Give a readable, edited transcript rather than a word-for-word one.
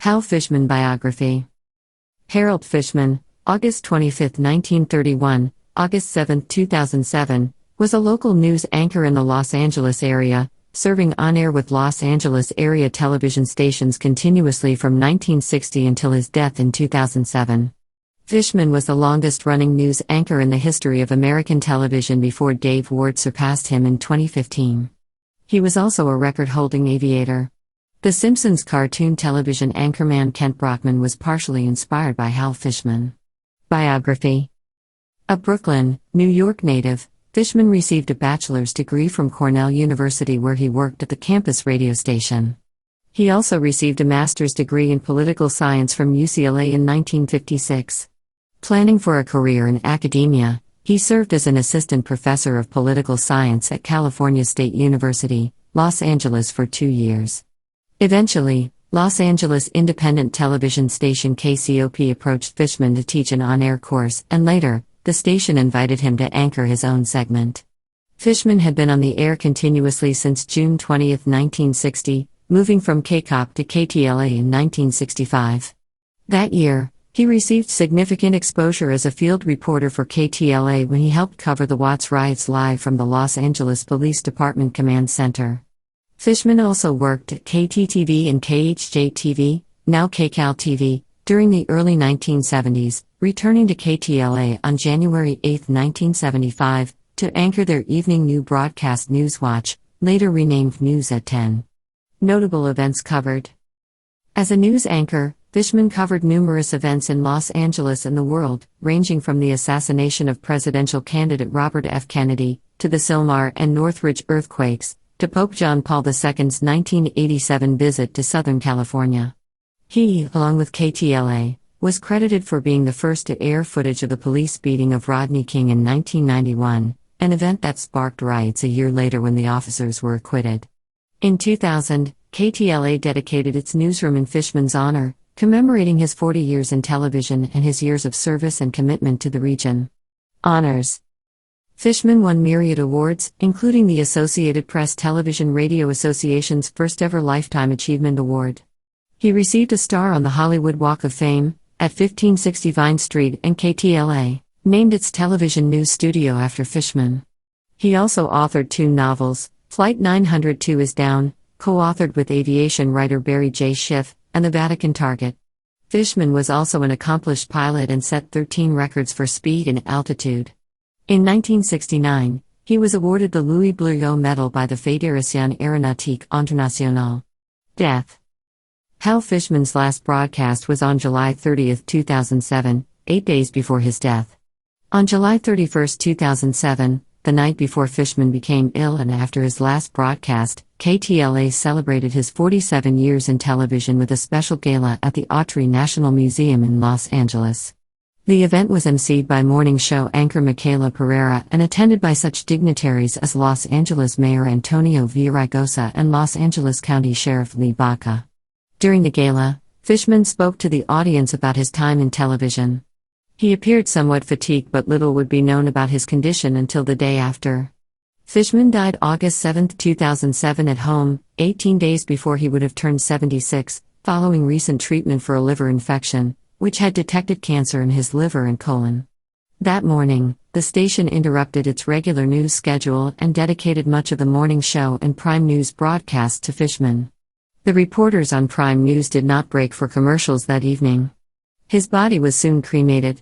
Hal Fishman Biography. Harold Fishman, August 25, 1931, August 7, 2007, was a local news anchor in the Los Angeles area, serving on-air with Los Angeles area television stations continuously from 1960 until his death in 2007. Fishman was the longest-running news anchor in the history of American television before Dave Ward surpassed him in 2015. He was also a record-holding aviator. The Simpsons cartoon television anchorman Kent Brockman was partially inspired by Hal Fishman. Biography. A Brooklyn, New York native, Fishman received a bachelor's degree from Cornell University where he worked at the campus radio station. He also received a master's degree in political science from UCLA in 1956. Planning for a career in academia, he served as an assistant professor of political science at California State University, Los Angeles for 2 years. Eventually, Los Angeles independent television station KCOP approached Fishman to teach an on-air course, and later, the station invited him to anchor his own segment. Fishman had been on the air continuously since June 20, 1960, moving from KCOP to KTLA in 1965. That year, he received significant exposure as a field reporter for KTLA when he helped cover the Watts riots live from the Los Angeles Police Department Command Center. Fishman also worked at KTTV and KHJ-TV, now KCAL-TV, during the early 1970s, returning to KTLA on January 8, 1975, to anchor their evening new broadcast Newswatch, later renamed News at 10. Notable events covered. As a news anchor, Fishman covered numerous events in Los Angeles and the world, ranging from the assassination of presidential candidate Robert F. Kennedy, to the Sylmar and Northridge earthquakes, to Pope John Paul II's 1987 visit to Southern California. He, along with KTLA, was credited for being the first to air footage of the police beating of Rodney King in 1991, an event that sparked riots a year later when the officers were acquitted. In 2000, KTLA dedicated its newsroom in Fishman's honor, commemorating his 40 years in television and his years of service and commitment to the region. Honors. Fishman won myriad awards, including the Associated Press Television Radio Association's first-ever Lifetime Achievement Award. He received a star on the Hollywood Walk of Fame, at 1560 Vine Street, and KTLA named its television news studio after Fishman. He also authored 2 novels, Flight 902 is Down, co-authored with aviation writer Barry J. Schiff, and The Vatican Target. Fishman was also an accomplished pilot and set 13 records for speed and altitude. In 1969, he was awarded the Louis Blériot Medal by the Fédération Aéronautique Internationale. Death. Hal Fishman's last broadcast was on July 30, 2007, 8 days before his death. On July 31, 2007, the night before Fishman became ill and after his last broadcast, KTLA celebrated his 47 years in television with a special gala at the Autry National Museum in Los Angeles. The event was emceed by morning show anchor Michaela Pereira and attended by such dignitaries as Los Angeles Mayor Antonio Villaraigosa and Los Angeles County Sheriff Lee Baca. During the gala, Fishman spoke to the audience about his time in television. He appeared somewhat fatigued, but little would be known about his condition until the day after. Fishman died August 7, 2007 at home, 18 days before he would have turned 76, following recent treatment for a liver infection, which had detected cancer in his liver and colon. That morning, the station interrupted its regular news schedule and dedicated much of the morning show and Prime News broadcast to Fishman. The reporters on Prime News did not break for commercials that evening. His body was soon cremated.